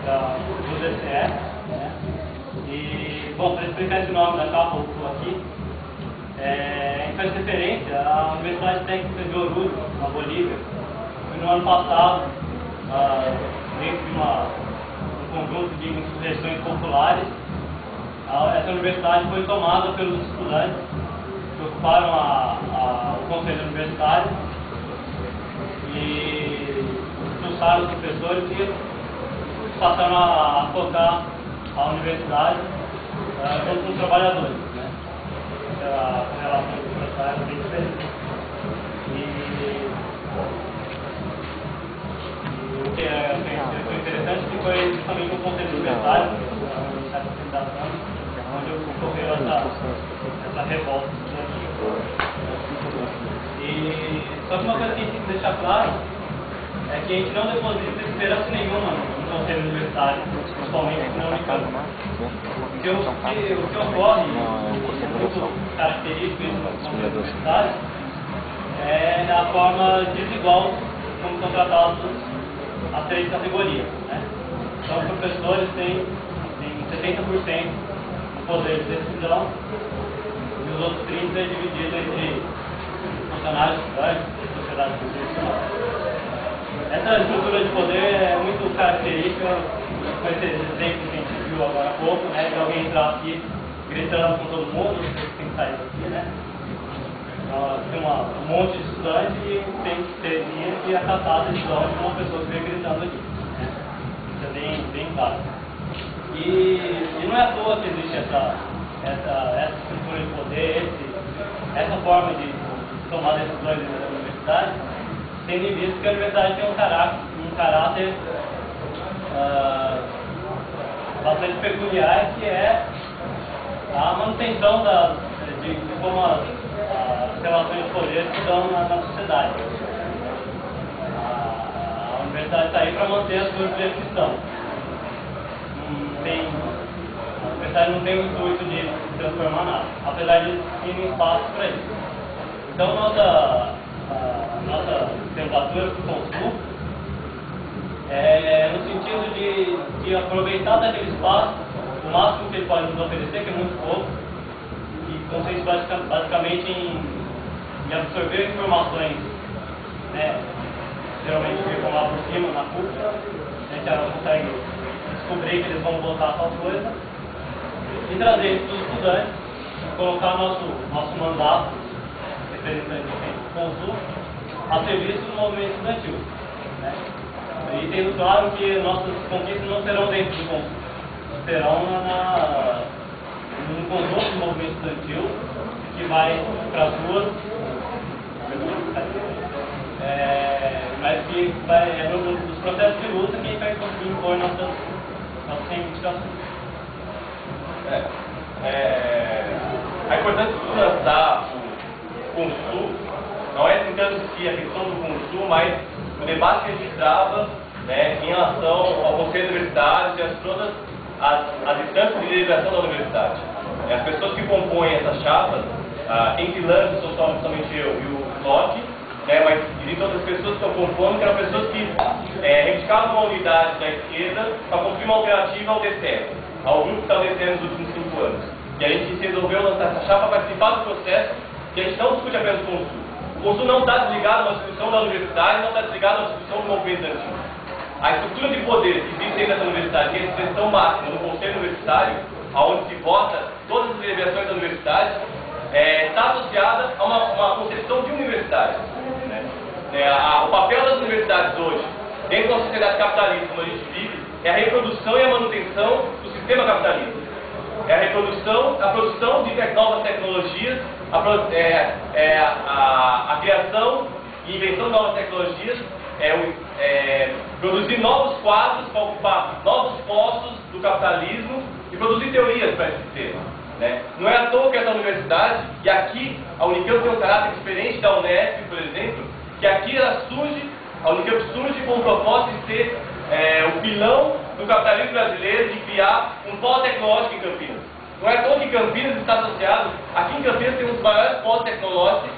do DCE, né? E, bom, para explicar esse nome da capa, eu estou aqui, a gente faz referência à Universidade Técnica de Oruro, na Bolívia. Foi no ano passado, dentro de um conjunto de insurreições populares, essa universidade foi tomada pelos estudantes que ocuparam o conselho universitário e expulsaram os professores e passaram a tocar a universidade junto com os trabalhadores, né? A relação com os professores é bem diferente. O que foi interessante que foi justamente um conselho universitário, essa fundação, onde ocorreu essa revolta estudantil. Só que uma coisa que a gente tem que deixar claro é que a gente não deposita esperança nenhuma no conselho universitário, principalmente na Unicamp. Porque o que ocorre, muito característico no conselho universitário, é a forma desigual como são tratados as três categorias, né? Então, os professores têm 70% do poder de decisão e os outros 30% é dividido entre funcionários, estudantes e sociedade civil. Essa estrutura de poder é muito característica com esse exemplo que a gente viu agora há pouco, né? De alguém entrar aqui gritando com todo mundo, você tem que sair daqui, né? Tem um monte de estudante e tem que acatar a decisão de uma pessoa que vem gritando aqui, né? Isso é bem claro. E não é à toa que existe essa estrutura de poder, essa forma de tomar decisões dentro da universidade, tendo em vista que a universidade tem um caráter bastante peculiar, que é a manutenção de como as relações de poder se dão na sociedade. A universidade está aí para manter as coisas do jeito que estão. A universidade não tem o intuito de transformar nada, apesar de ter espaço para isso. Então, nossa candidatura para o Consul é no sentido de aproveitar daquele espaço o máximo que ele pode nos oferecer, que é muito pouco, e consiste basicamente em absorver informações, né, geralmente ficam lá por cima, na PUC, a gente não consegue descobrir que eles vão votar tal coisa, e trazer isso para os estudantes, colocar nosso mandato, representante do Consul, a serviço do movimento estudantil, né? E tendo claro que nossas conquistas não serão dentro do Consul, serão num conjunto do movimento estudantil que vai para as ruas, mas que é nos processos de luta que a gente vai conseguir impor nossas reivindicações. A importância de lançar o Consul não é tanto se a questão do Consul, mas o debate que a gente trava, né, em relação ao Conselho Universitário e a todas as instâncias de deliberação da universidade. As pessoas que compõem essas chapas, em pilantes sou somente eu e o Locke, né, mas existem outras pessoas que estão compondo, que eram pessoas que reivindicavam uma unidade da esquerda para construir uma alternativa ao DCE, ao grupo que está o DCE nos últimos 5 anos. E a gente resolveu lançar essa chapa para participar do processo, que a gente não discute apenas o Consul. O Consul não está desligado a uma discussão da universidade, não está desligado a uma discussão do movimento estudantil. A estrutura de poder que existe dentro dessa universidade, que é a expressão máxima do Conselho Universitário, onde se vota todas as deliberações da universidade, está associada a uma concepção de universidade. Né? O papel das universidades hoje, dentro da sociedade capitalista como a gente vive, é a reprodução e a manutenção do sistema capitalista. É a produção de novas tecnologias, a criação e invenção de novas tecnologias, produzir novos quadros para ocupar novos postos do capitalismo e produzir teorias para esse sistema. Né? Não é à toa que essa universidade, e aqui a Unicamp tem um caráter diferente da Unesp, por exemplo, que aqui a Unicamp surge com o propósito de ser o pilão do capitalismo brasileiro, de criar um polo tecnológico em Campinas. Não é à toa que Campinas está associado, aqui em Campinas tem um dos maiores polos tecnológicos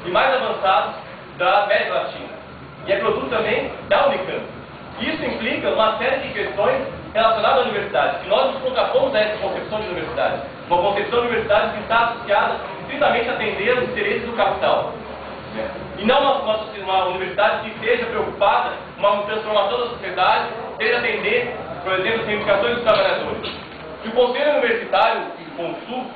e mais avançados da América Latina. E é produto também da Unicamp. Isso implica uma série de questões relacionadas universidade, que nós nos contrapomos a essa concepção de universidade. Uma concepção de universidade que está associada estritamente a atender os interesses do capital. E não uma universidade que esteja preocupada com uma transformação da sociedade, seja atender, por exemplo, as reivindicações dos trabalhadores. E o Conselho Universitário, o CONSUL,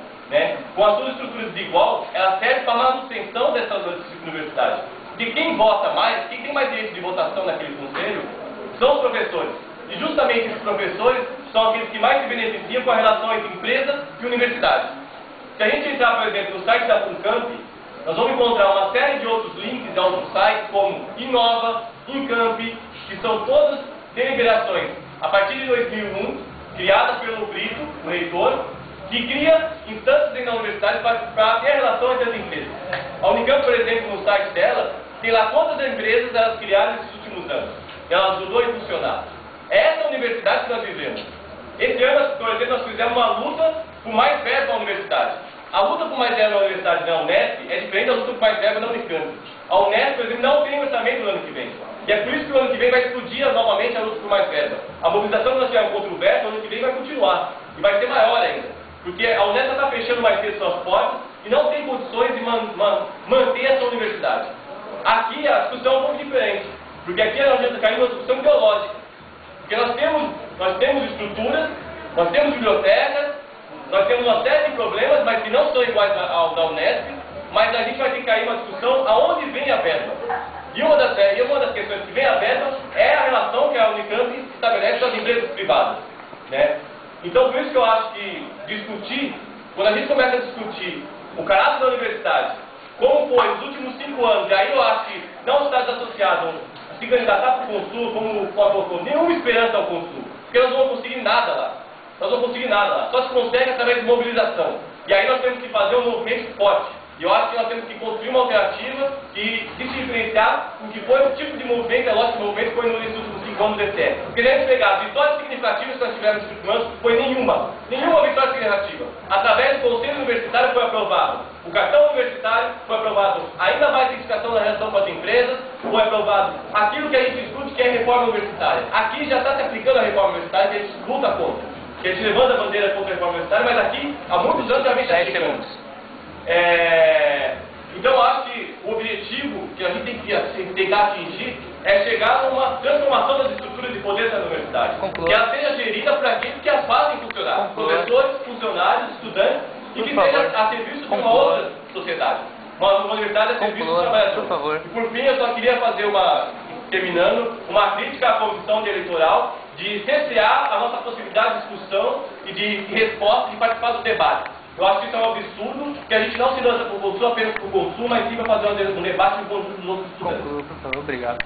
com as suas estruturas desiguais, ela serve para a manutenção dessa universidade. Porque quem vota mais, quem tem mais direito de votação naquele conselho, são os professores. E justamente esses professores são aqueles que mais se beneficiam com a relação entre empresa e universidade. Se a gente entrar, por exemplo, no site da Funcamp, nós vamos encontrar uma série de outros links de outros sites, como Inova, Incamp, que são todas deliberações a partir de 2001, criadas pelo Brito, o reitor, que cria instâncias dentro da universidade para ter relação entre as empresas. A Unicamp, por exemplo, no site dela, tem lá quantas empresas elas criaram nesses últimos anos. Ela ajudou a impulsionar. É essa universidade que nós vivemos. Esse ano, por exemplo, nós fizemos uma luta por mais verba na universidade. A luta por mais verba na universidade da Unesp é diferente da luta por mais verba na Unicamp. A Unesp, por exemplo, não tem orçamento no ano que vem. E é por isso que o ano que vem vai explodir novamente a luta por mais verba. A mobilização que nós tivemos contra o veto, no ano que vem vai continuar. E vai ser maior ainda. Porque a Unesp está fechando mais cedo suas portas e não tem condições de manter essa universidade. Aqui a discussão é um pouco diferente. Porque aqui nós já caímos numa discussão ideológica. Porque nós temos estruturas, nós temos bibliotecas, nós temos uma série de problemas, mas que não são iguais ao da Unesp, mas a gente vai ter que cair numa discussão aonde vem a verba. E uma das questões que vem a verba é a relação que a Unicamp estabelece com as empresas privadas. Então, por isso que eu acho que discutir, quando a gente começa a discutir o caráter da universidade, como foi nos últimos 5 anos, e aí eu acho que não os estados associados se candidatar para o Consul, como o Paulo colocou, nenhuma esperança ao Consul, porque nós não vamos conseguir nada lá. Nós não vamos conseguir nada lá. Só se consegue através de mobilização. E aí nós temos que fazer um movimento forte. E eu acho que nós temos que construir uma alternativa e se diferenciar do que foi o tipo de movimento, é lógico que o movimento foi nesses últimos 5 anos do DCE. Porque se a gente pegar as vitórias significativas que nós tivemos nesses últimos anos, foi nenhuma vitória significativa. Através do Conselho Universitário foi aprovado o cartão universitário, foi aprovado ainda mais identificação na relação com as empresas, foi aprovado aquilo que a gente discute que é reforma universitária. Aqui já está se aplicando a reforma universitária que a gente luta contra. Que a gente levanta a bandeira contra a reforma universitária, mas aqui há muitos anos já vem se aplicando. Então eu acho que o objetivo que a gente tem que tentar atingir é chegar a uma transformação das estruturas de poder da universidade. Que ela seja gerida por aqueles que as fazem funcionar. Professores, funcionários, estudantes, e que seja a serviço de uma outra sociedade. Uma universidade a serviço do trabalhador. E por fim eu só queria fazer terminando, uma crítica à comissão de eleitoral de cercear a nossa possibilidade de discussão e de resposta, de participar do debate. Eu acho que isso é um absurdo, que a gente não se lança por Consul apenas por Consul, mas sim para fazer um debate com o conjunto dos outros estudantes. Concluo, por favor, obrigado.